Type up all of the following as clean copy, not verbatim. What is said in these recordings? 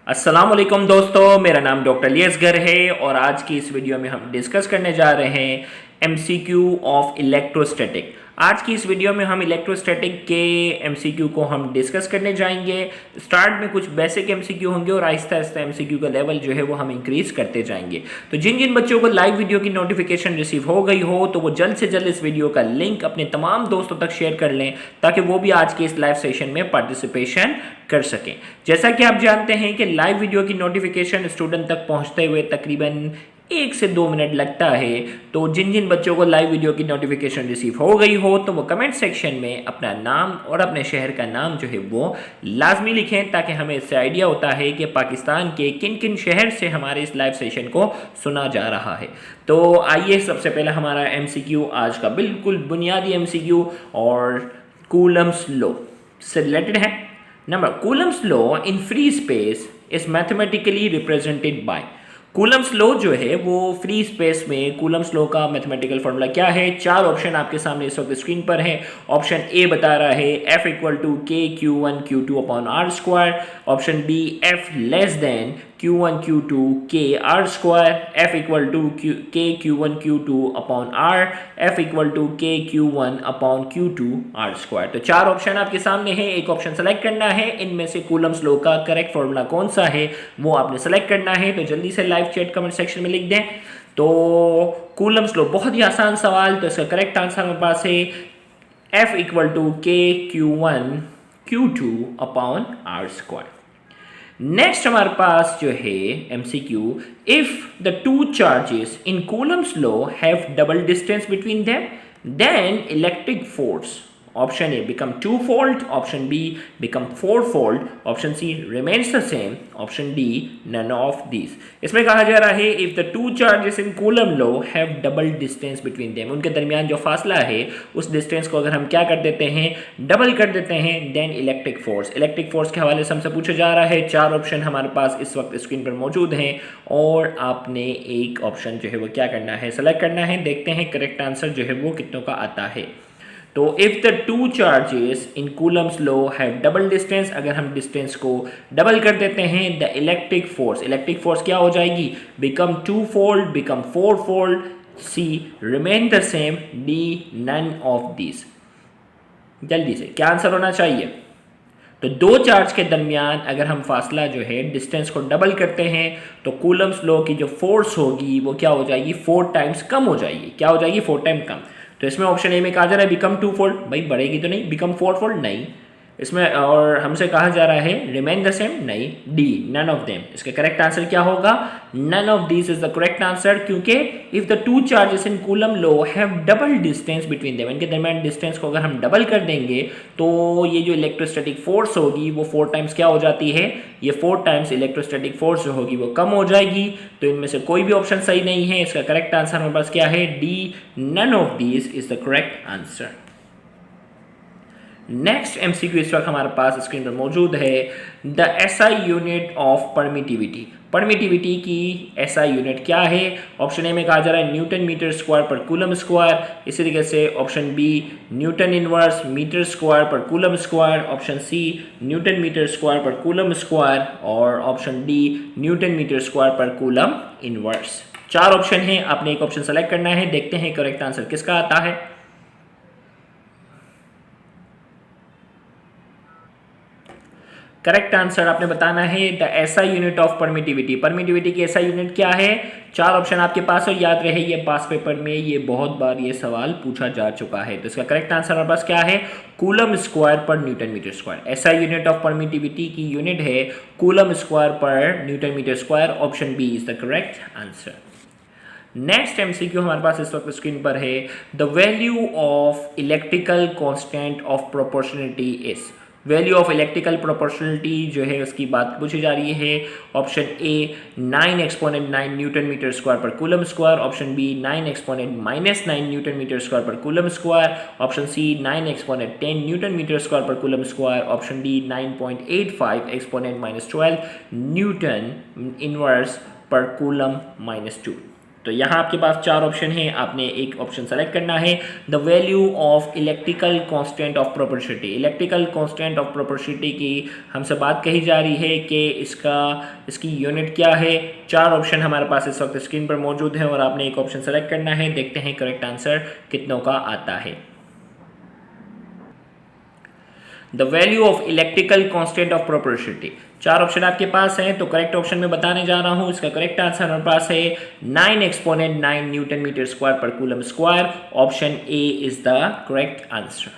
अस्सलाम वालेकुम दोस्तों, मेरा नाम डॉक्टर लियसगर है और आज की इस वीडियो में हम डिस्कस करने जा रहे हैं एमसीक्यू ऑफ इलेक्ट्रोस्टैटिक। आज की इस वीडियो में हम इलेक्ट्रोस्टैटिक के एमसीक्यू को हम डिस्कस करने जाएंगे। स्टार्ट में कुछ बेसिक एमसीक्यू होंगे और आहिस्ता आहिस्ता एमसीक्यू का लेवल जो है वो हम इंक्रीज करते जाएंगे। तो जिन जिन बच्चों को लाइव वीडियो की नोटिफिकेशन रिसीव हो गई हो तो वो जल्द से जल्द इस वीडियो का लिंक अपने तमाम दोस्तों तक शेयर कर लें ताकि वो भी आज के इस लाइव सेशन में पार्टिसिपेशन कर सकें। जैसा कि आप जानते हैं कि लाइव वीडियो की नोटिफिकेशन स्टूडेंट तक पहुंचते हुए तकरीबन 1 से 2 मिनट लगता है। तो जिन जिन बच्चों को लाइव वीडियो की नोटिफिकेशन रिसीव हो गई हो तो वो कमेंट सेक्शन में अपना नाम और अपने शहर का नाम जो है वो लाजमी लिखें ताकि हमें इससे आइडिया होता है कि पाकिस्तान के किन किन शहर से हमारे इस लाइव सेशन को सुना जा रहा है। तो आइए सबसे पहले हमारा एमसीक्यू आज का बिल्कुल बुनियादी एमसीक्यू और कूलम्स लॉ से रिलेटेड है। Number, Coulomb's law in free space is mathematically represented by. Coulomb's law जो है वो फ्री स्पेस में कूलम्स लॉ का मैथमेटिकल फॉर्मूला क्या है? 4 ऑप्शन आपके सामने इस वक्त स्क्रीन पर है। ऑप्शन ए बता रहा है F equal to k Q1 Q2 upon r square. Option B F less than Q1 Q2 के r square. F equal to k Q1 Q2 upon r. F equal to k Q1 upon Q2 are square. तो 4 option आपके सामने है, एक option select करना है। इनमें से कूलम्स लॉ का करेक्ट फॉर्मूला कौन सा है वो आपने सेलेक्ट करना है। तो जल्दी से लाइव चैट कमेंट सेक्शन में लिख दें। तो कूलम्स लॉ बहुत ही आसान सवाल, तो इसका करेक्ट आंसर हमारे पास है F equal to k Q1 Q2 upon r square. Next हमारे पास जो है MCQ, if the two charges in Coulomb's law have double distance between them then electric force option A become 2-fold, option B become 4-fold, option C remains the same, option D none of this. इसमें कहा जा रहा है if the two charges in Coulomb law have double distance between them, उनके दरमियान जो फासला है उस डिस्टेंस को अगर हम क्या कर देते हैं, डबल कर देते हैं, then electric force. Electric force के हवाले से हमसे पूछा जा रहा है। 4 ऑप्शन हमारे पास इस वक्त स्क्रीन पर मौजूद हैं और आपने एक ऑप्शन जो है वो क्या करना है, सेलेक्ट करना है। देखते हैं करेक्ट आंसर जो है वो कितनों का आता है। तो if the two charges in Coulomb's law have double distance, अगर हम डिस्टेंस को डबल कर देते हैं, द इलेक्ट्रिक फोर्स क्या हो जाएगी, become 2-fold, become 4-fold, C remain the same, D none of this. जल्दी से क्या आंसर होना चाहिए? तो 2 चार्ज के दरमियान अगर हम फासला जो है डिस्टेंस को डबल करते हैं तो कूलम्स लॉ की जो फोर्स होगी वो क्या हो जाएगी, 4 टाइम्स कम हो जाएगी। क्या हो जाएगी, 4 टाइम कम। तो इसमें ऑप्शन ए में कहा जा रहा है बिकम 2-fold, भाई बढ़ेगी तो नहीं, बिकम 4-fold नहीं। इसमें और हमसे कहा जा रहा है रिमेन द सेम, नहीं, डी नन ऑफ देम। इसका करेक्ट आंसर क्या होगा, none of this is the correct answer, क्योंकि if the two charges in Coulomb law have double distance between them, इनके दरमियान डिस्टेंस को अगर हम डबल कर देंगे तो ये जो इलेक्ट्रोस्टैटिक फोर्स होगी वो 4 टाइम्स क्या हो जाती है, ये 4 टाइम्स इलेक्ट्रोस्टैटिक फोर्स जो होगी वो कम हो जाएगी। तो इनमें से कोई भी ऑप्शन सही नहीं है। इसका करेक्ट आंसर हमारे पास क्या है, D none of this is the correct answer. Next MCQ इस वक्त हमारे पास स्क्रीन पर मौजूद है, the SI unit of permittivity. Permittivity की एसआई यूनिट क्या है? ऑप्शन ए में कहा जा रहा है न्यूटन मीटर स्क्वायर पर कूलम स्क्वायर। इसी तरीके से option B newton inverse meter square पर coulomb square. Option C newton metre square पर कूलम स्क्वायर और option D Newton metre square पर कूलम इनवर्स। 4 ऑप्शन है, आपने एक ऑप्शन सेलेक्ट करना है। देखते हैं करेक्ट आंसर किसका आता है। करेक्ट आंसर आपने बताना है the SI unit of permittivity. Permittivity की एसआई यूनिट क्या है? 4 ऑप्शन आपके पास और याद रहे ये पास पेपर में ये बहुत बार ये सवाल पूछा जा चुका है। तो इसका करेक्ट आंसर हमारे पास क्या है, कूलम स्क्वायर पर newton metre square. SI unit of permittivity की यूनिट है कूलम स्क्वायर पर newton metre square. Option B is the correct answer. Next MCQ हमारे पास इस वक्त स्क्रीन पर है, the value of electrical constant of proportionality is. Value of electrical proportionality जो है उसकी बात पूछी जा रही है। Option A 9 exponent 9 newton metre square पर coulomb square. Option B 9 exponent -9 newton metre square पर coulomb square. Option C 9 exponent 10 newton metre square पर coulomb square. Option D 9.85 exponent -12 newton inverse per coulomb -2। तो यहाँ आपके पास 4 option है, आपने एक option select करना है। The value of electrical constant of proportionality. Electrical constant of proportionality की हमसे बात कही जा रही है कि इसकी यूनिट क्या है। 4 ऑप्शन हमारे पास इस वक्त स्क्रीन पर मौजूद है और आपने एक ऑप्शन सेलेक्ट करना है। देखते हैं करेक्ट आंसर कितनों का आता है। The value of electrical constant of proportionality, 4 option आपके पास हैं, तो करेक्ट ऑप्शन में बताने जा रहा हूं। इसका करेक्ट आंसर हमारे पास है 9 एक्सपोनेंट 9 न्यूटन मीटर स्क्वायर पर coulomb square. Option A is the correct answer.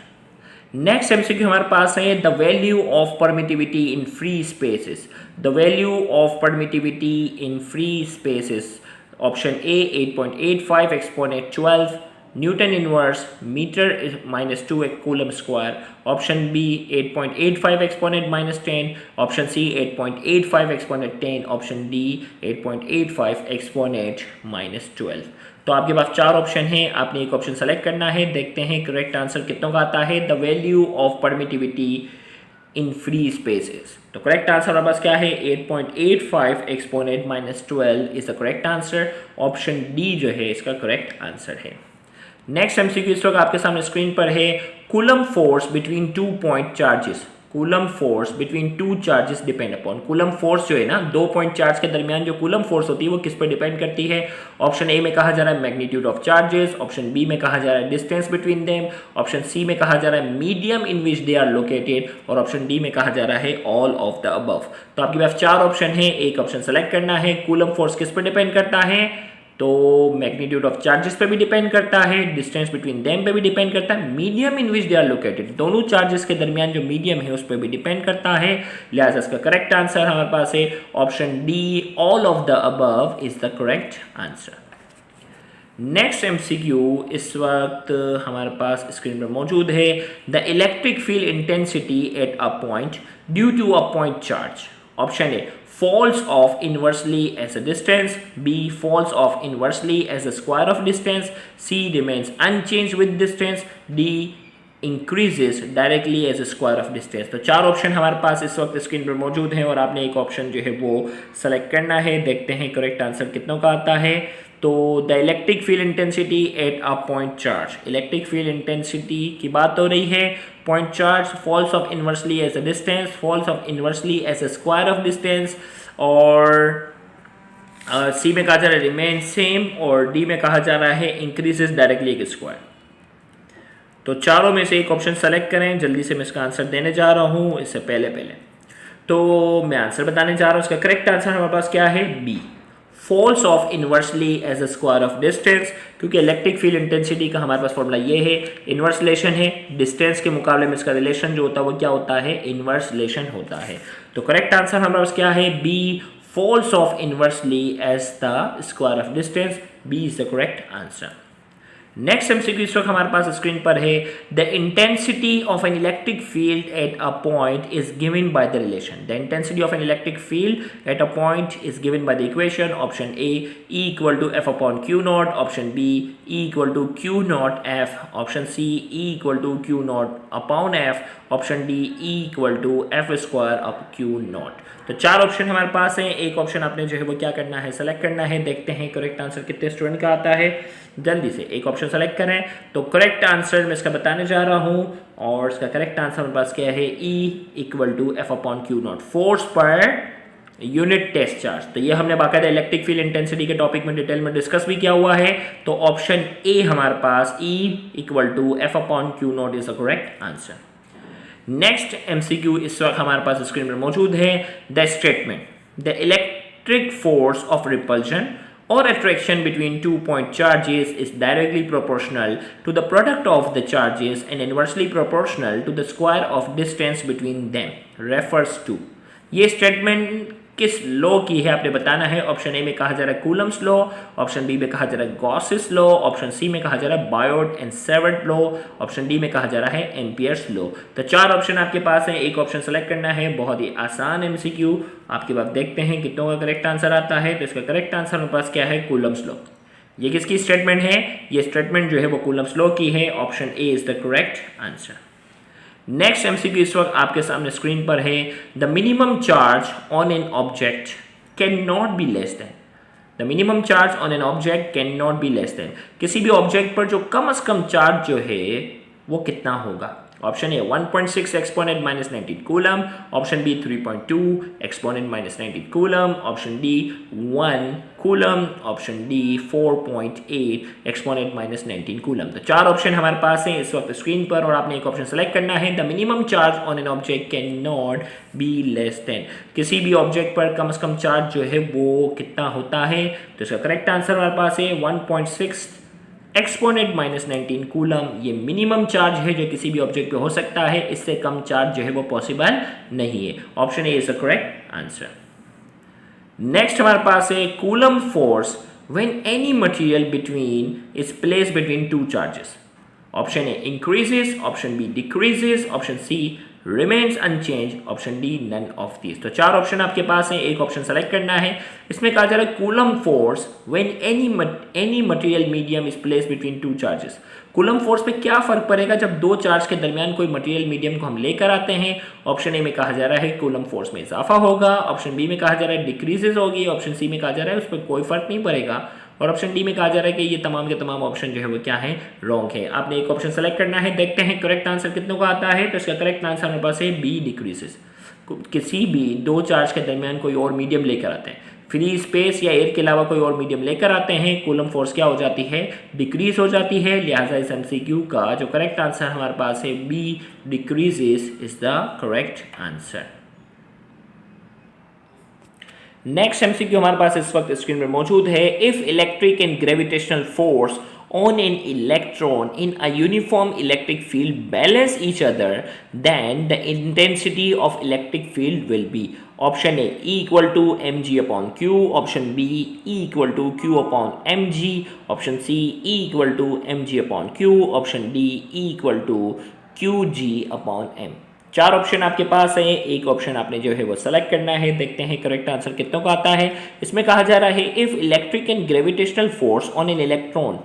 Next MCQ हमारे पास है the value of permittivity in free spaces. The value of permittivity in free spaces. Option A 8.85 exponent 12 newton inverse metre -2 coulomb square. Option B 8.85 exponent -10। Option C 8.85 exponent 10। Option D 8.85 exponent -12। तो आपके पास 4 option हैं, आपने एक option select करना है। देखते हैं correct answer कितनों का आता है। The value of permittivity in free spaces, तो करेक्ट आंसर हमारे पास क्या है 8.85 exponent -12 is the correct answer. Option D जो है इसका करेक्ट आंसर है। नेक्स्ट एमसीक्यू इस वक्त आपके सामने स्क्रीन पर है। Coulomb force between 2 point charges. Coulomb force between 2 charges depend upon. Coulomb force जो है ना, 2 पॉइंट चार्ज के दरमियान जो कूलम फोर्स होती है वो किस पर डिपेंड करती है। ऑप्शन ए में कहा जा रहा है magnitude of charges. Option B में कहा जा रहा है distance between them. Option C में कहा जा रहा है medium in which they are located. और ऑप्शन डी में कहा जा रहा है ऑल ऑफ द अबव। तो आपके पास 4 ऑप्शन है, एक ऑप्शन सेलेक्ट करना है। कूलम फोर्स किस पर डिपेंड करता है, तो मैग्नीट्यूड ऑफ चार्जेस पे भी डिपेंड करता है, डिस्टेंस बिटवीन देम पे भी डिपेंड करता है, medium in which they are located, दोनों चार्जेस के दरमियान जो मीडियम है उस पर भी डिपेंड करता है। लिहाजा इसका करेक्ट आंसर हमारे पास है option D all of the above is the correct answer. Next MCQ इस वक्त हमारे पास स्क्रीन पर मौजूद है। The electric field intensity at a point due to a point charge. Option A falls off inversely as a distance, B falls off inversely as the square of distance, C remains unchanged with distance, D increases directly as a square of distance। तो 4 option हमारे पास इस वक्त screen पर मौजूद हैं और आपने एक ऑप्शन जो है वो सेलेक्ट करना है। देखते हैं करेक्ट आंसर कितनों का आता है। तो the electric field intensity at a point charge, electric field intensity की बात हो रही है। Point charge falls off inversely as a distance, falls off inversely as a square of distance, और सी में कहा जा रहा है रिमेन सेम, और डी में कहा जा रहा है इंक्रीजेस डायरेक्टली एक स्क्वायर। तो चारों में से एक ऑप्शन सेलेक्ट करें। जल्दी से मैं इसका आंसर देने जा रहा हूं, इससे पहले तो मैं आंसर बताने जा रहा हूं। इसका करेक्ट आंसर हमारे पास क्या है, B falls off inversely as a square of distance. क्योंकि इलेक्ट्रिक फील्ड इंटेंसिटी का हमारे पास फॉर्मूला ये है, इनवर्स रिलेशन है, डिस्टेंस के मुकाबले में इसका रिलेशन जो होता है वो क्या होता है, इनवर्स रिलेशन होता है। तो करेक्ट आंसर हमारे पास क्या है, B falls off inversely as the square of distance. B is the correct answer. Next MCQ इस वक्त हमारे पास स्क्रीन पर है। The intensity of an electric field at a point is given by the relation. The intensity of an electric field at a point is given by the equation. Option A E equal to F upon Q naught, option B E equal to Q not F, option C E equal to Q naught upon F, option D E equal to F square up Q naught. तो 4 option हमारे पास हैं, एक option आपने जो है वो क्या करना है, सेलेक्ट करना है। देखते हैं करेक्ट आंसर कितने स्टूडेंट का आता है। जल्दी से एक ऑप्शन सेलेक्ट करें। तो करेक्ट आंसर मैं इसका बताने जा रहा हूं, और इसका करेक्ट आंसर हमारे पास क्या है, E equal to F upon Q naught, force पर यूनिट टेस्ट चार्ज। तो ये हमने बाकायदा इलेक्ट्रिक फील्ड इंटेंसिटी के टॉपिक में डिटेल में डिस्कस भी किया हुआ है। तो ऑप्शन ए हमारे पास E equal to F upon Q naught is the correct answer. Next MCQ इस वक्त हमारे पास स्क्रीन पर मौजूद है। The statement the electric force of repulsion or attraction between 2 point charges is directly proportional to the product of the charges and inversely proportional to the square of distance between them refers to। ये statement किस law की है आपने बताना है। Option A में कहा जा रहा है कूलम्स लॉ, ऑप्शन बी में कहा जा रहा है गॉसिस लॉ, ऑप्शन सी में कहा जा रहा है Biot and Savart law, option D में कहा जा रहा है एम्पियर्स लॉ। तो 4 ऑप्शन आपके पास हैं, एक ऑप्शन सेलेक्ट करना है। बहुत ही आसान एमसीक्यू आपके पास, देखते हैं कितनों का करेक्ट आंसर आता है। तो इसका करेक्ट आंसर हमारे पास क्या है, कूलम्स लॉ। ये किसकी स्टेटमेंट है, ये स्टेटमेंट जो है वो कूलम्स लॉ की है। Option A is the correct answer. Next MCQ इस वक्त आपके सामने स्क्रीन पर है। The minimum charge on an object can not be less than. The minimum charge on an object can not be less than, किसी भी object पर जो कम से कम चार्ज जो है वो कितना होगा। Option A 1.6 exponent minus 19 coulomb, option B 3.2 exponent minus 19 coulomb, option D 1 coulomb, option D 4.8 exponent minus 19 coulomb. तो चार ऑप्शन हमारे पास हैं इस वक्त स्क्रीन पर और आपने एक ऑप्शन सेलेक्ट करना है। The minimum charge on an object can not be less than, किसी भी ऑब्जेक्ट पर कम से कम चार्ज जो है वो कितना होता है। तो इसका करेक्ट आंसर हमारे पास है 1.6 एक्सपोनेंट माइनस 19 कूलम। ये मिनिमम चार्ज है जो किसी भी ऑब्जेक्ट पे हो सकता है, इससे कम चार्ज जो है वो पॉसिबल नहीं है। Option A is the correct answer. Next हमारे पास है coulomb force when any material between is placed between two charges. Option A increases, option B decreases, option C remains unchange, option D none of these. तो चार option आपके पास हैं, एक option select करना है। इसमें कहा जा रहा है coulomb force when any material medium is placed between two charges. Coulomb force पे क्या फर्क पड़ेगा जब दो चार्ज के दरमियान कोई मटेरियल मीडियम को हम लेकर आते हैं। ऑप्शन ए में कहा जा रहा है कूलम फोर्स में इजाफा होगा, ऑप्शन बी में कहा जा रहा है डिक्रीजेज होगी, ऑप्शन सी में कहा जा रहा है उस पर कोई फर्क नहीं पड़ेगा, और ऑप्शन डी में कहा जा रहा है कि ये तमाम के तमाम ऑप्शन जो है वो क्या है, रॉन्ग है। आपने एक ऑप्शन सेलेक्ट करना है, देखते हैं करेक्ट आंसर कितनों का आता है। तो इसका करेक्ट आंसर हमारे पास है बी डिक्रीजेस। किसी भी दो चार्ज के दरमियान कोई और मीडियम लेकर आते हैं, फ्री स्पेस या एयर के अलावा कोई और मीडियम लेकर आते हैं, कूलम फोर्स क्या हो जाती है, डिक्रीज हो जाती है। लिहाजा इस एमसीक्यू का जो करेक्ट आंसर हमारे पास है B decreases is the correct answer. Next MCQ हमारे पास इस वक्त स्क्रीन पर मौजूद है। If electric and gravitational force on an electron in a uniform electric field balance each other, then the intensity of electric field will be option A E equal to mg upon q, option B E equal to q upon mg, option C E equal to mg upon q, option D E equal to qg upon m। चार option आपके पास है, एक option आपने जो है वो select करना है। देखते हैं करेक्ट आंसर कितनों का आता है। इसमें कहा जा रहा है if electric and gravitational force on an electron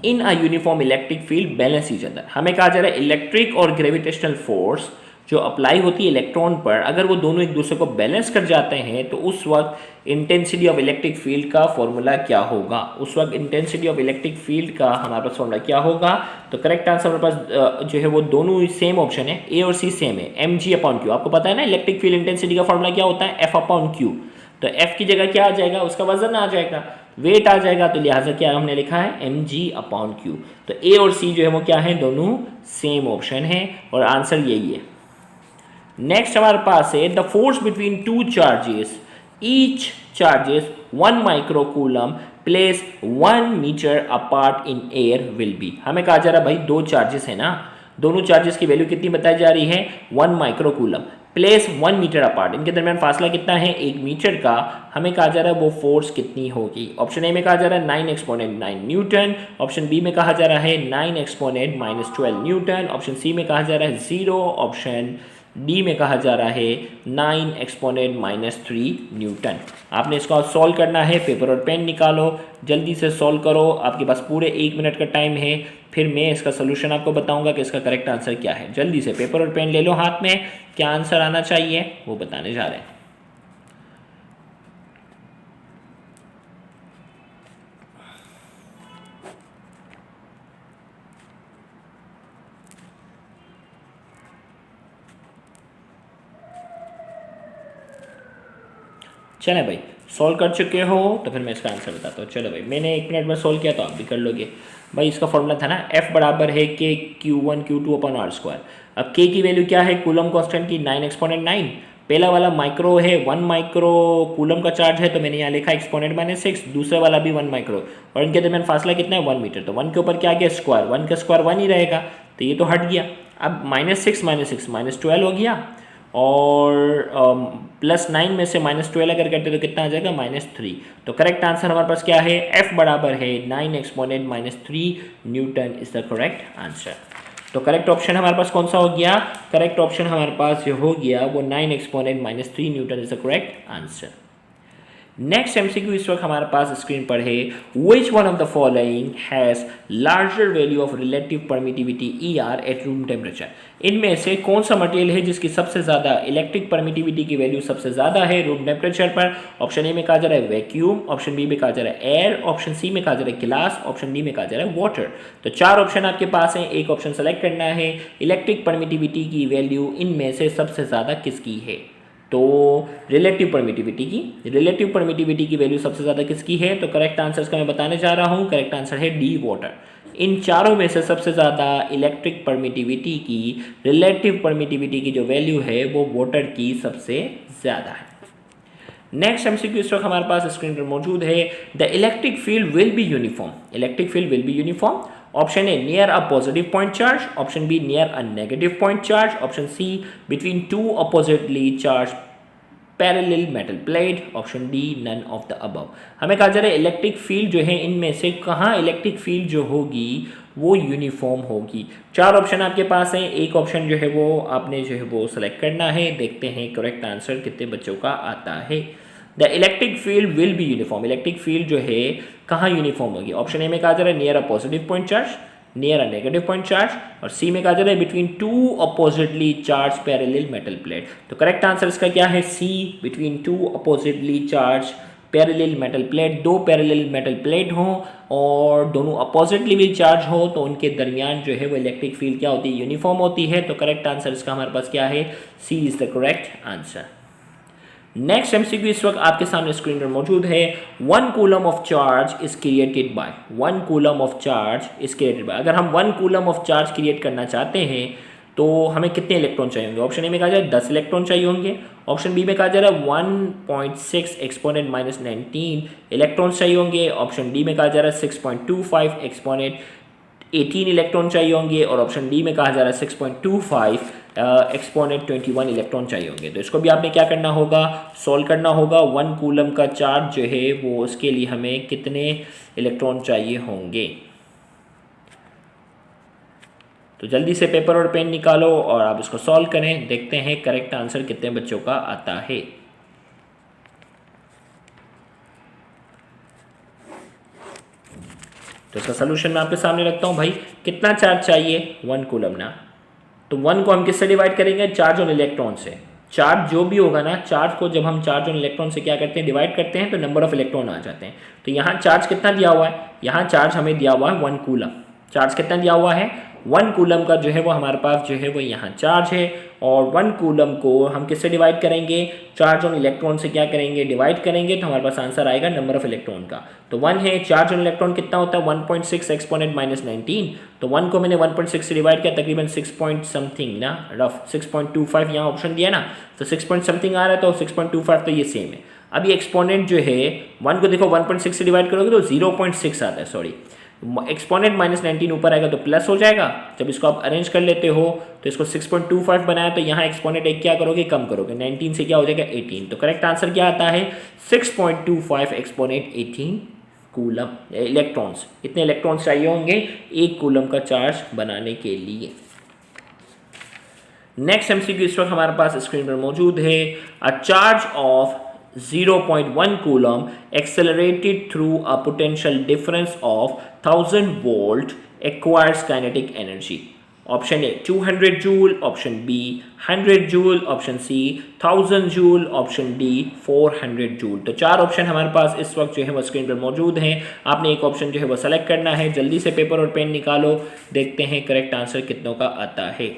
in a uniform electric field balance each other. हमें कहा जा रहा है इलेक्ट्रिक और ग्रेविटेशनल फोर्स जो अप्लाई होती है इलेक्ट्रॉन पर, अगर वो दोनों एक दूसरे को बैलेंस कर जाते हैं तो उस वक्त इंटेंसिटी ऑफ इलेक्ट्रिक फील्ड का फॉर्मूला क्या होगा। उस वक्त इंटेंसिटी ऑफ इलेक्ट्रिक फील्ड का हमारे पास फॉर्मूला क्या होगा। तो करेक्ट आंसर हमारे पास जो है वो दोनों सेम ऑप्शन है, ए और सी सेम है, एम जी अपॉन क्यू। आपको पता है ना इलेक्ट्रिक फील्ड इंटेंसिटी का फॉर्मूला क्या होता है, एफ अपॉन क्यू। तो एफ की जगह क्या आ जाएगा, उसका वजन आ जाएगा, वेट आ जाएगा। तो लिहाजा क्या हमने लिखा है एम जी अपॉन क्यू। तो ए और सी जो है वो क्या है, दोनों सेम ऑप्शन है और आंसर यही है। नेक्स्ट हमारे पास है the force between two charges each charges 1 microcoulomb place 1 metre apart in air will be. हमें कहा जा रहा है भाई दो चार्जेस है ना, दोनों चार्जेस की वैल्यू कितनी बताई जा रही है 1 माइक्रोकूलम प्लेस 1 मीटर अपार्ट, इनके दरमियान फासला कितना है 1 मीटर का। हमें कहा जा रहा है वो फोर्स कितनी होगी। ऑप्शन ए में कहा जा रहा है 9 एक्सपोनेंट 9 न्यूटन, ऑप्शन बी में कहा जा रहा है 9 exponent minus 12 newton, option C में कहा जा रहा है 0, ऑप्शन डी में कहा जा रहा है 9 एक्सपोनेंट माइनस 3 न्यूटन। आपने इसको सॉल्व करना है, पेपर और पेन निकालो, जल्दी से सॉल्व करो, आपके पास पूरे 1 मिनट का टाइम है, फिर मैं इसका सोल्यूशन आपको बताऊंगा कि इसका करेक्ट आंसर क्या है। जल्दी से पेपर और पेन ले लो हाथ में, क्या आंसर आना चाहिए वो बताने जा रहे हैं। चले भाई सॉल्व कर चुके हो तो फिर मैं इसका आंसर बताता हूँ। चलो भाई मैंने 1 मिनट में सॉल्व किया तो आप भी कर लोगे। भाई इसका फॉर्मूला था ना F बराबर है के Q1 Q2 upon R square. अब K की वैल्यू क्या है, कूलम कांस्टेंट की 9 एक्सपोनेंट 9, पहला वाला माइक्रो है 1 माइक्रो कूलम का चार्ज है तो मैंने यहाँ लिखा एक्सपोनेंट माइनस 6, दूसरा वाला भी 1 माइक्रो और इनके दरमियान फासला कितना है 1 मीटर। तो 1 के ऊपर क्या आ गया स्क्वायर, 1 का स्क्वायर 1 ही रहेगा तो ये तो हट गया। अब -6 माइनस 12 हो गया और +9 में से -12 अगर करते तो कितना आ जाएगा -3। तो करेक्ट आंसर हमारे पास क्या है, F बराबर है 9 exponent -3 Newton is the correct answer. तो करेक्ट ऑप्शन हमारे पास कौन सा हो गया, करेक्ट ऑप्शन हमारे पास जो हो गया वो 9 exponent -3 Newton is the correct answer. Next MCQ इस वक्त हमारे पास स्क्रीन पर है, which one of the following has larger value of relative permittivity ER at room temperature. इनमें से कौन सा मटेरियल है जिसकी सबसे ज़्यादा इलेक्ट्रिक परमिटिविटी की वैल्यू सबसे ज़्यादा है रूम टेम्परेचर पर? ऑप्शन ए में कहा जा रहा है वैक्यूम, ऑप्शन बी में कहा जा रहा है एयर, ऑप्शन सी में कहा जा रहा है गिलास, ऑप्शन डी में कहा जा रहा है वाटर। तो चार ऑप्शन आपके पास हैं, एक ऑप्शन सेलेक्ट करना है। इलेक्ट्रिक परमिटिविटी की वैल्यू इनमें से सबसे ज़्यादा किसकी है? तो रिलेटिव परमिटिविटी की वैल्यू सबसे ज़्यादा किसकी है? तो करेक्ट आंसर्स का मैं बताने जा रहा हूँ। करेक्ट आंसर है डी, वाटर। इन चारों में से सबसे ज़्यादा इलेक्ट्रिक परमिटिविटी की, रिलेटिव परमिटिविटी की जो वैल्यू है वो वाटर की सबसे ज़्यादा है। नेक्स्ट एमसीक्यू इस वक्त हमारे पास स्क्रीन पर मौजूद है, the electric field will be uniform. Option A near a positive point charge, option B near a negative point charge, option C between two oppositely charge parallel metal plate, option D none of the above. हमें कहा जा रहा है electric field जो है इनमें से कहाँ इलेक्ट्रिक फील्ड जो होगी वो यूनिफॉर्म होगी। चार ऑप्शन आपके पास हैं, एक ऑप्शन जो है वो आपने जो है वो सेलेक्ट करना है। देखते हैं करेक्ट आंसर कितने बच्चों का आता है। The electric field will be uniform, electric field जो है कहाँ यूनिफॉर्म होगी? ऑप्शन ए में कहा जा रहा है near a positive point charge, near a negative point charge, और सी में कहा जा रहा है between two oppositely charge parallel metal plate. तो करेक्ट आंसर इसका क्या है? C, between two oppositely charge parallel metal plate. दो पैरेलल मेटल प्लेट हों और दोनों अपोजिटली भी चार्ज हो तो उनके दरमियान जो है वो इलेक्ट्रिक फील्ड क्या होती है? यूनिफॉर्म होती है। तो करेक्ट आंसर इसका हमारे पास क्या है? C is the correct answer. Next MCQ इस वक्त आपके सामने स्क्रीन पर मौजूद है, 1 coulomb of charge is created by, 1 coulomb of charge is created by. अगर हम 1 कूलम ऑफ चार्ज क्रिएट करना चाहते हैं तो हमें कितने इलेक्ट्रॉन चाहिए होंगे? ऑप्शन ए में कहा जा रहा है 10 इलेक्ट्रॉन चाहिए होंगे, ऑप्शन बी में कहा जा रहा है 1.6 एक्सपोनेंट माइनस 19 इलेक्ट्रॉन चाहिए होंगे, ऑप्शन डी में कहा जा रहा है 6.25 एक्सपोनेंट 18 इलेक्ट्रॉन चाहिए होंगे, और ऑप्शन डी में कहा जा रहा है 6.25 एक्सपोनेंट 21 इलेक्ट्रॉन चाहिए होंगे। तो इसको भी आपने क्या करना होगा? सॉल्व करना होगा। 1 कूलम का चार्ज जो है वो उसके लिए हमें कितने इलेक्ट्रॉन चाहिए होंगे? तो जल्दी से पेपर और पेन निकालो और आप इसको सॉल्व करें। देखते हैं करेक्ट आंसर कितने बच्चों का आता है। तो इसका सोल्यूशन मैं आपके सामने रखता हूं। भाई कितना चार्ज चाहिए? 1 कूलम ना। तो 1 को हम किससे डिवाइड करेंगे? चार्ज ऑन इलेक्ट्रॉन से। चार्ज जो भी होगा ना, चार्ज को जब हम चार्ज ऑन इलेक्ट्रॉन से क्या करते हैं? डिवाइड करते हैं, तो नंबर ऑफ इलेक्ट्रॉन आ जाते हैं। तो यहाँ चार्ज कितना दिया हुआ है? यहाँ चार्ज हमें दिया हुआ है 1 कूलम। चार्ज कितना दिया हुआ है? 1 कूलम का जो है वो हमारे पास जो है वो यहाँ चार्ज है, और 1 कूलम को हम किससे डिवाइड करेंगे? चार्ज ऑन इलेक्ट्रॉन से क्या करेंगे? डिवाइड करेंगे, तो हमारे पास आंसर आएगा नंबर ऑफ इलेक्ट्रॉन का। तो 1 है, चार्ज ऑन इलेक्ट्रॉन कितना होता है? 1.6 एक्सपोनेंट माइनस 19। तो 1 को मैंने 1.6 से डिवाइड किया, तकरीबन 6 पॉइंट समथिंग ना, रफ 6.25 यहाँ ऑप्शन दिया ना, तो 6 पॉइंट समथिंग आ रहा है, तो 6.25 तो ये सेम है। अभी एक्सपोनेंट जो है 1 को देखो 1.6 से डिवाइड करोगे तो 0.6 आता है, सॉरी एक्सपोनेंट माइनस 19 ऊपर आएगा तो प्लस हो जाएगा। जब इसको आप अरेंज कर लेते हो तो इसको 6.25 बनाया, तो यहाँ एक्सपोनेंट एक क्या करोगे? कम करोगे, 19 से क्या हो जाएगा? 18। तो करेक्ट आंसर क्या आता है? 6.25 एक्सपोनेंट 18 कूलम इलेक्ट्रॉन्स। इतने इलेक्ट्रॉन्स चाहिए होंगे 1 कूलम का चार्ज बनाने के लिए। नेक्स्ट एमसीक्यू इस वक्त हमारे पास स्क्रीन पर मौजूद है, a charge of 0.1 coulomb accelerated through a potential difference of 1000 volt acquires kinetic energy. Option A 200 joule, option B 100 joule, option C 1000 joule, option D 400 joule. तो 4 ऑप्शन हमारे पास इस वक्त जो है वो स्क्रीन पर मौजूद हैं। आपने एक ऑप्शन जो है वो सेलेक्ट करना है। जल्दी से पेपर और पेन निकालो, देखते हैं करेक्ट आंसर कितनों का आता है।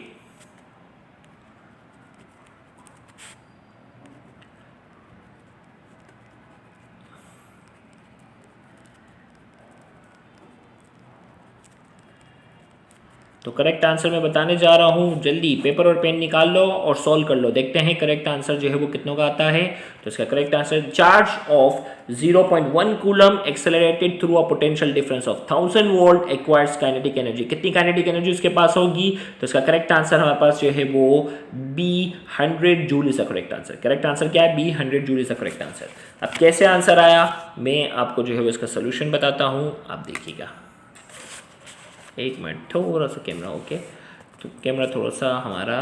तो करेक्ट आंसर मैं बताने जा रहा हूँ, जल्दी पेपर और पेन निकाल लो और सॉल्व कर लो। देखते हैं करेक्ट आंसर जो है वो कितनों का आता है। तो इसका correct answer, charge of 0.1 coulomb accelerated through a potential difference of 1000 volt acquires kinetic energy. कितनी काइनेटिक एनर्जी उसके पास होगी? तो इसका करेक्ट आंसर हमारे पास जो है वो B 100 joule is the correct answer. Correct answer क्या है? B 100 joule is the correct answer. अब कैसे आंसर आया मैं आपको जो है वो इसका सोल्यूशन बताता हूँ, आप देखिएगा। एक मिनट, थोड़ा सा कैमरा, ओके, तो कैमरा थोड़ा सा हमारा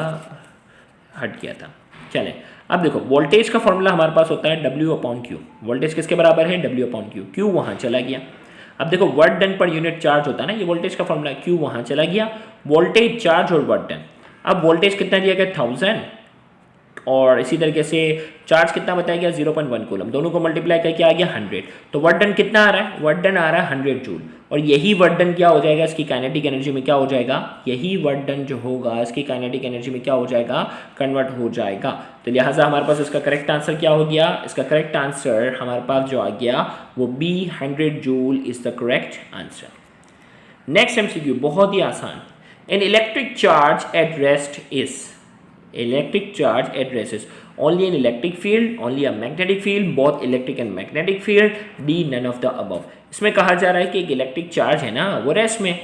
हट गया था। चलें, अब देखो वोल्टेज का फॉर्मूला हमारे पास होता है W/Q। वोल्टेज किसके बराबर है? W/Q। Q वहाँ चला गया। अब देखो work done per unit charge होता है ना, ये वोल्टेज का फॉर्मूला, Q वहाँ चला गया। वोल्टेज, चार्ज और वर्क डन। अब वोल्टेज कितना दिया गया? 1000 और इसी तरीके से चार्ज कितना बताया गया? 0.1 कूलम। दोनों को मल्टीप्लाई करके आ गया 100। तो वर्क डन कितना आ रहा है? वर्क डन आ रहा है 100 जूल। और यही वर्क डन क्या हो जाएगा? इसकी काइनेटिक एनर्जी में क्या हो जाएगा? यही वर्क डन जो होगा इसकी काइनेटिक एनर्जी में क्या हो जाएगा? कन्वर्ट हो जाएगा। तो लिहाजा हमारे पास इसका करेक्ट आंसर क्या हो गया? इसका करेक्ट आंसर हमारे पास जो आ गया वो B 100 joule is the correct answer. Next MCQ बहुत ही आसान। An electric charge at rest is, electric charge addresses only an electric field, only a magnetic field, both electric and magnetic field, D none of the above। इसमें कहा जा रहा है कि एक इलेक्ट्रिक चार्ज है ना वो रेस्ट में,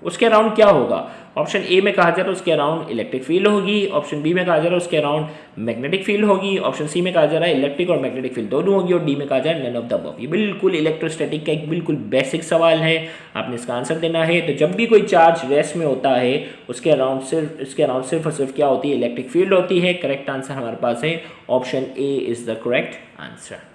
उसके अराउंड क्या होगा? ऑप्शन ए में कहा जा रहा है उसके अराउंड इलेक्ट्रिक फील्ड होगी, ऑप्शन बी में कहा जा रहा है उसके अराउंड मैग्नेटिक फील्ड होगी, ऑप्शन सी में कहा जा रहा है इलेक्ट्रिक और मैग्नेटिक फील्ड दोनों होगी, और डी में कहा जा रहा है नन ऑफ द अबव। ये बिल्कुल इलेक्ट्रोस्टैटिक का एक बिल्कुल बेसिक सवाल है, आपने इसका आंसर देना है। तो जब भी कोई चार्ज रेस्ट में होता है उसके अराउंड सिर्फ और सिर्फ क्या होती है? इलेक्ट्रिक फील्ड होती है। करेक्ट आंसर हमारे पास है option A is the correct answer.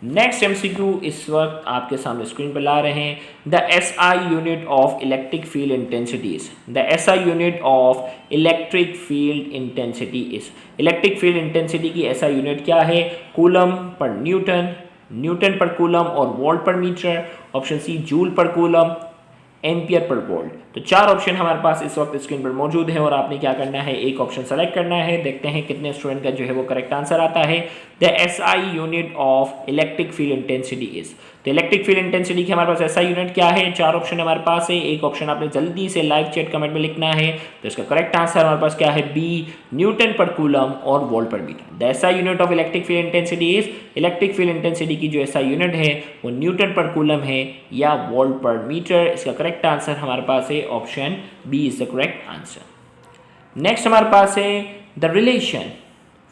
Next MCQ इस वक्त आपके सामने स्क्रीन पर ला रहे हैं। The SI unit of electric field intensity is, the SI unit of electric field intensity is, electric field intensity की एसआई यूनिट क्या है? कूलम पर न्यूटन, न्यूटन पर कूलम और वोल्ट पर मीटर, ऑप्शन सी जूल पर कूलम, एम्पियर पर volt. तो चार ऑप्शन हमारे पास इस वक्त स्क्रीन पर मौजूद है और आपने क्या करना है? एक ऑप्शन सेलेक्ट करना है। देखते हैं कितने स्टूडेंट का जो है वो करेक्ट आंसर आता है। The SI unit of electric field intensity is, तो इलेक्ट्रिक फील्ड इंटेंसिटी की हमारे पास एसआई यूनिट क्या है? चार ऑप्शन हमारे पास है, एक ऑप्शन आपने जल्दी से लाइव चैट कमेंट में लिखना है। तो इसका करेक्ट आंसर हमारे पास क्या है? बी न्यूटन पर कूलम और वोल्ट पर metre. The SI unit of electric field intensity is, electric field intensity की जो एसआई यूनिट है वो न्यूटन पर कूलम है या वोल्ट पर मीटर। इसका करेक्ट आंसर हमारे पास है option B is the correct answer. Next हमारे पास है the relation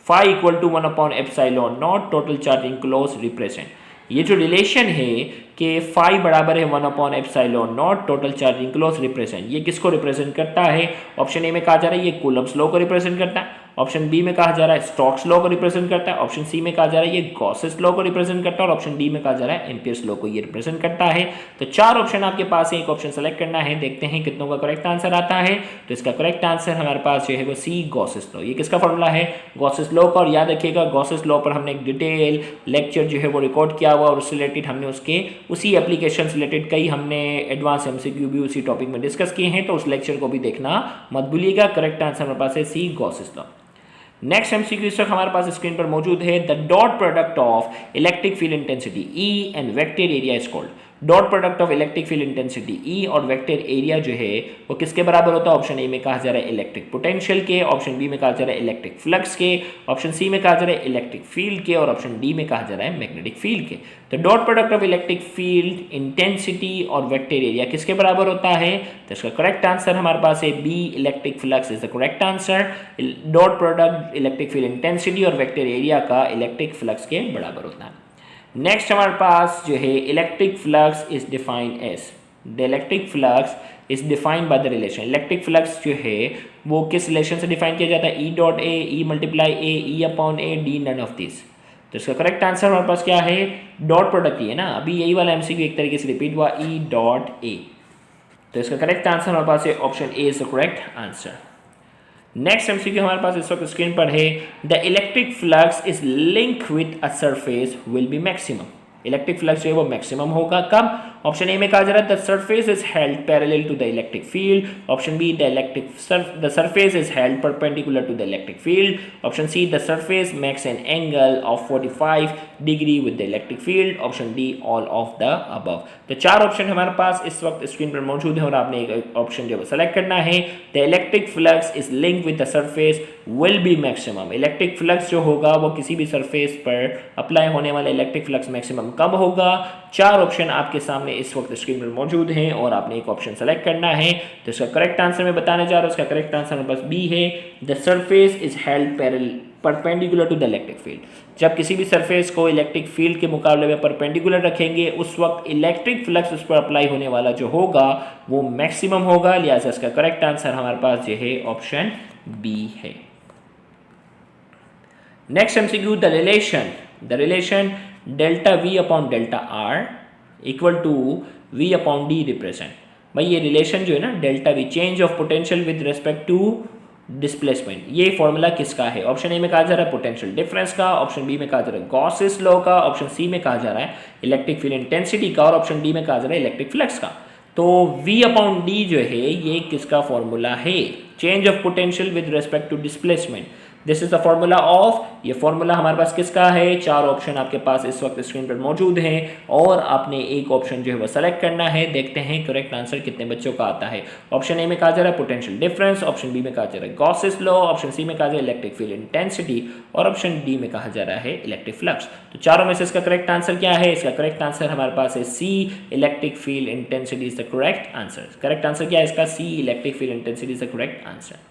phi equal to 1 epsilon naught total charge enclose represent. ये जो रिलेशन है कि phi बराबर है 1 epsilon naught total charge enclose represent, ये किसको रिप्रेजेंट करता है? ऑप्शन ए में कहा जा रहा है ये कूलम्स लॉ को रिप्रेजेंट करता है, ऑप्शन बी में कहा जा रहा है स्टोक्स लॉ को रिप्रेजेंट करता है, ऑप्शन सी में कहा जा रहा है ये गॉसेस लॉ को रिप्रेजेंट करता है, और ऑप्शन डी में कहा जा रहा है एम्पियर्स लॉ को ये रिप्रेजेंट करता है। तो चार ऑप्शन आपके पास है, एक ऑप्शन सेलेक्ट करना है। देखते हैं कितनों का करेक्ट आंसर आता है। तो इसका करेक्ट आंसर हमारे पास जो है वो सी गॉसेस लॉ। ये किसका फॉर्मूला है? गॉसेस लॉ का। और याद रखिएगा गॉसेस लॉ पर हमने एक डिटेल लेक्चर जो है वो रिकॉर्ड किया हुआ और उससे रिलेटेड हमने उसके उसी एप्लीकेशन से रिलेटेड कई हमने एडवांस एमसीक्यू भी उसी टॉपिक में डिस्कस किए हैं, तो उस लेक्चर को भी देखना मत भूलिएगा। करेक्ट आंसर हमारे पास है सी गॉसेस लॉ। नेक्स्ट एमसीक्यू इस वक्त हमारे पास स्क्रीन पर मौजूद है। The dot product of electric field intensity E and vector area is called. Dot product of electric field intensity ई और वेक्टर एरिया जो है वो किसके बराबर होता है? ऑप्शन ए में कहा जा रहा है इलेक्ट्रिक पोटेंशियल के, ऑप्शन बी में कहा जा रहा है इलेक्ट्रिक फ्लक्स के, ऑप्शन सी में कहा जा रहा है इलेक्ट्रिक फील्ड के, और ऑप्शन डी में कहा जा रहा है मैग्नेटिक फील्ड के। तो dot product of electric field intensity और वेक्टर एरिया किसके बराबर होता है? तो इसका करेक्ट आंसर हमारे पास है B electric flux is the correct answer. Dot product electric field intensity और वेक्टर एरिया का इलेक्ट्रिक फ्लक्स के बराबर होता है। नेक्स्ट हमारे पास जो है electric flux is defined as, the electric flux is defined by the relation. Electric flux जो है वो किस रिलेशन से डिफाइन किया जाता है? E dot A, E multiply A, E upon A, D none of this. तो इसका करेक्ट आंसर हमारे पास क्या है? डॉट प्रोडक्ट ही है ना, अभी यही वाला एमसीक्यू एक तरीके से रिपीट हुआ, ई डॉट ए। तो इसका करेक्ट आंसर हमारे पास है option A is the correct answer. Next MCQ हमारे पास इस वक्त स्क्रीन पर है। The electric flux is link with a surface will B maximum. Electric flux जो है वो मैक्सिमम होगा कब? ऑप्शन ए में कहा जा रहा है the surface is held parallel to the electric field, option B the surface is held perpendicular to the electric field, option C the surface makes an angle of 45 degree with the electric field, option D all of the above. तो चार option हमारे पास इस वक्त screen पर मौजूद है और आपने एक ऑप्शन जो है सेलेक्ट करना है। The electric flux is link with the surface will B maximum. Electric flux जो होगा वो किसी भी सरफेस पर अप्लाई होने वाला इलेक्ट्रिक फ्लक्स मैक्सिमम कब होगा? चार ऑप्शन आपके सामने इस वक्त स्क्रीन पर मौजूद हैं और आपने एक ऑप्शन सेलेक्ट करना है। तो इसका करेक्ट आंसर मैं बताने जा रहा हूं, इसका करेक्ट आंसर मेरे पास बी है। The surface is held perpendicular to the electric field. जब किसी भी सरफेस को इलेक्ट्रिक फील्ड के मुकाबले में परपेंडिकुलर रखेंगे उस वक्त इलेक्ट्रिक फ्लक्स उस पर अप्लाई होने वाला जो होगा वो मैक्सिमम होगा। लिहाजा इसका करेक्ट आंसर हमारे पास जो है ऑप्शन बी है। Next MCQ, the relation delta V upon delta R equal to V upon D represent. भाई ये रिलेशन जो है ना delta V, change of potential with respect to displacement, ये फॉर्मूला किसका है? ऑप्शन ए में कहा जा रहा है पोटेंशियल डिफरेंस का, ऑप्शन बी में कहा जा रहा है गॉसेस लॉ का, ऑप्शन सी में कहा जा रहा है इलेक्ट्रिक फील्ड इंटेंसिटी का, और ऑप्शन डी में कहा जा रहा है इलेक्ट्रिक फ्लक्स का। तो V अपॉन डी जो है ये किसका फॉर्मूला है? Change of potential with respect to displacement, this is the formula of, ये फॉर्मूला हमारे पास किसका है? चार ऑप्शन आपके पास इस वक्त स्क्रीन पर मौजूद हैं और आपने एक ऑप्शन जो है वो सेलेक्ट करना है। देखते हैं करेक्ट आंसर कितने बच्चों का आता है। ऑप्शन ए में कहा जा रहा है पोटेंशियल डिफरेंस, ऑप्शन बी में कहा जा रहा है गॉसेस लॉ, ऑप्शन सी में कहा जा रहा है इलेक्ट्रिक फील्ड इंटेंसिटी, और ऑप्शन डी में कहा जा रहा है इलेक्ट्रिक फ्लक्स। तो चारों में से इसका करेक्ट आंसर क्या है? इसका करेक्ट आंसर हमारे पास है C, electric field intensity is the correct answer. Correct answer क्या है इसका? C, electric field intensity is the correct answer.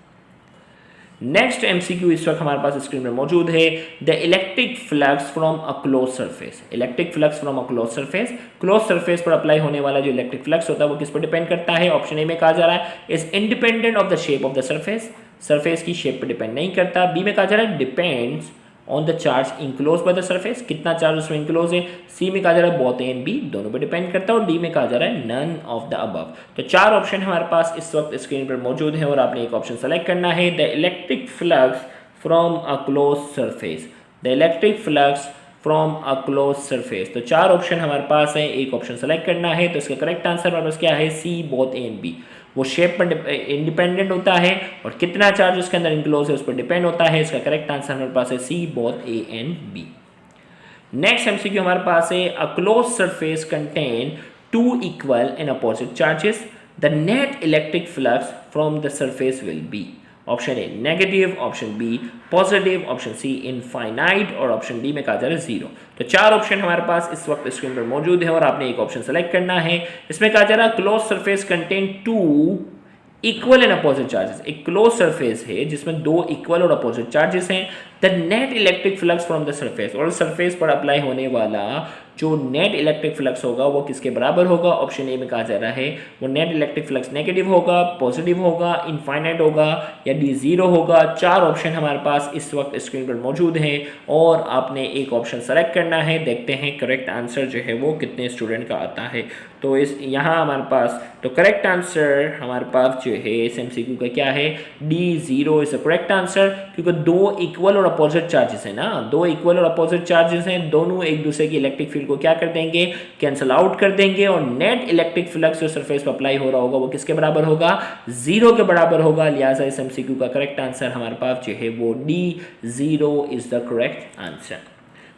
Next MCQ इस वक्त हमारे पास स्क्रीन में मौजूद है, the electric flux from a close surface. Electric flux from a close surface, close surface पर अप्लाई होने वाला जो इलेक्ट्रिक फ्लक्स होता है वो किस पर डिपेंड करता है? ऑप्शन ए में कहा जा रहा है is independent of the shape of the surface, surface की शेप पर डिपेंड नहीं करता। बी में कहा जा रहा है depends on the charge enclose by the surface, कितना चार्ज उसमें इनक्लोज है। सी में कहा जा रहा है बोथ ए एंड बी, दोनों पे डिपेंड करता है, और डी में कहा जा रहा है नन ऑफ द अबव। तो चार ऑप्शन हमारे पास इस वक्त स्क्रीन पर मौजूद है और आपने एक ऑप्शन सेलेक्ट करना है, the electric flux from a close surface, the electric flux from a close surface. तो चार ऑप्शन हमारे पास है, एक ऑप्शन सेलेक्ट करना है। तो इसका करेक्ट आंसर हमारे पास क्या है? C, both A and B. वो शेप पर इंडिपेंडेंट होता है और कितना चार्ज उसके अंदर इंक्लोज है उस पर डिपेंड होता है। इसका करेक्ट आंसर हमारे पास है C, both A and B. Next MCQ हमारे पास है, a close surface contain two equal and opposite charges, the net electric flux from the surface will be. Option A negative, option B positive, option C infinite, और option D में कहा जा रहा है zero. तो चार ऑप्शन हमारे पास इस वक्त स्क्रीन पर मौजूद है और आपने एक ऑप्शन सेलेक्ट करना है। इसमें कहा जा रहा है close surface contain two equal and opposite charges. एक क्लोज सरफेस है जिसमें दो इक्वल और अपोजिट चार्जेस हैं। The net electric flux from the surface, और सरफेस पर अप्लाई होने वाला जो नेट इलेक्ट्रिक फ्लक्स होगा वो किसके बराबर होगा? ऑप्शन ए में कहा जा रहा है वो नेट इलेक्ट्रिक फ्लक्स नेगेटिव होगा, पॉजिटिव होगा, इनफाइनाइट होगा, या डी जीरो होगा। चार ऑप्शन हमारे पास इस वक्त स्क्रीन पर मौजूद हैं और आपने एक ऑप्शन सेलेक्ट करना है। देखते हैं करेक्ट आंसर जो है वो कितने स्टूडेंट का आता है। तो इस यहाँ हमारे पास तो करेक्ट आंसर हमारे पास जो है इस एमसीक्यू का क्या है? D zero is the correct answer, क्योंकि दो इक्वल और अपोजिट चार्जेस हैं ना, दो इक्वल और अपोजिट चार्जेस हैं, दोनों एक दूसरे की इलेक्ट्रिक फील्ड को क्या कर देंगे? कैंसिल आउट कर देंगे, और नेट इलेक्ट्रिक फ्लक्स जो सरफेस पर अप्लाई हो रहा होगा वो किसके बराबर होगा? जीरो के बराबर होगा। लिहाजा इस एमसीक्यू का करेक्ट आंसर हमारे पास जो है वो D zero is the correct answer.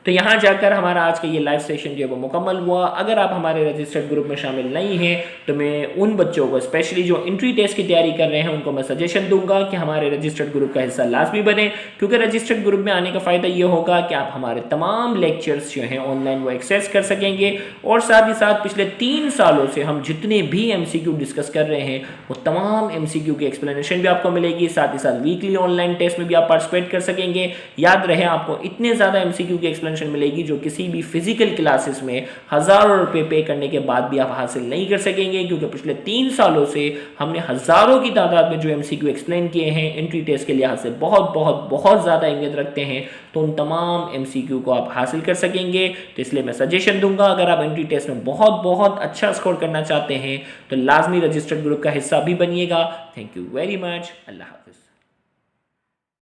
तो यहाँ जाकर हमारा आज का ये लाइव सेशन जो है वो मुकम्मल हुआ। अगर आप हमारे रजिस्टर्ड ग्रुप में शामिल नहीं हैं तो मैं उन बच्चों को स्पेशली जो एंट्री टेस्ट की तैयारी कर रहे हैं उनको मैं सजेशन दूंगा कि हमारे रजिस्टर्ड ग्रुप का हिस्सा लाजमी बने, क्योंकि रजिस्टर्ड ग्रुप में आने का फ़ायदा ये होगा कि आप हमारे तमाम लेक्चर्स जो हैं ऑनलाइन वो एक्सेस कर सकेंगे, और साथ ही साथ पिछले 3 सालों से हम जितने भी MCQ डिस्कस कर रहे हैं वो तमाम MCQ की एक्सप्लेनेशन भी आपको मिलेगी। साथ ही साथ वीकली ऑनलाइन टेस्ट में भी आप पार्टिसिपेट कर सकेंगे। याद रहे आपको इतने ज़्यादा MCQ की एक्सप्लेनेशन मिलेगी जो किसी भी फिजिकल क्लासेस में हज़ारों रुपए पे करने के बाद भी आप हासिल नहीं कर सकेंगे, क्योंकि पिछले 3 सालों से हमने हज़ारों की तादाद में जो MCQ एक्सप्लेन किए हैं एंट्री टेस्ट के लिहाज से बहुत बहुत बहुत ज़्यादा अहमियत रखते हैं, तो उन तमाम MCQ को आप हासिल कर सकेंगे। तो इसलिए मैं सजेशन दूंगा, अगर आप एंट्री टेस्ट में बहुत बहुत अच्छा स्कोर करना चाहते हैं तो लाजमी रजिस्टर्ड ग्रुप का हिस्सा भी बनिएगा। Thank you very much. अल्लाह हाफिज़।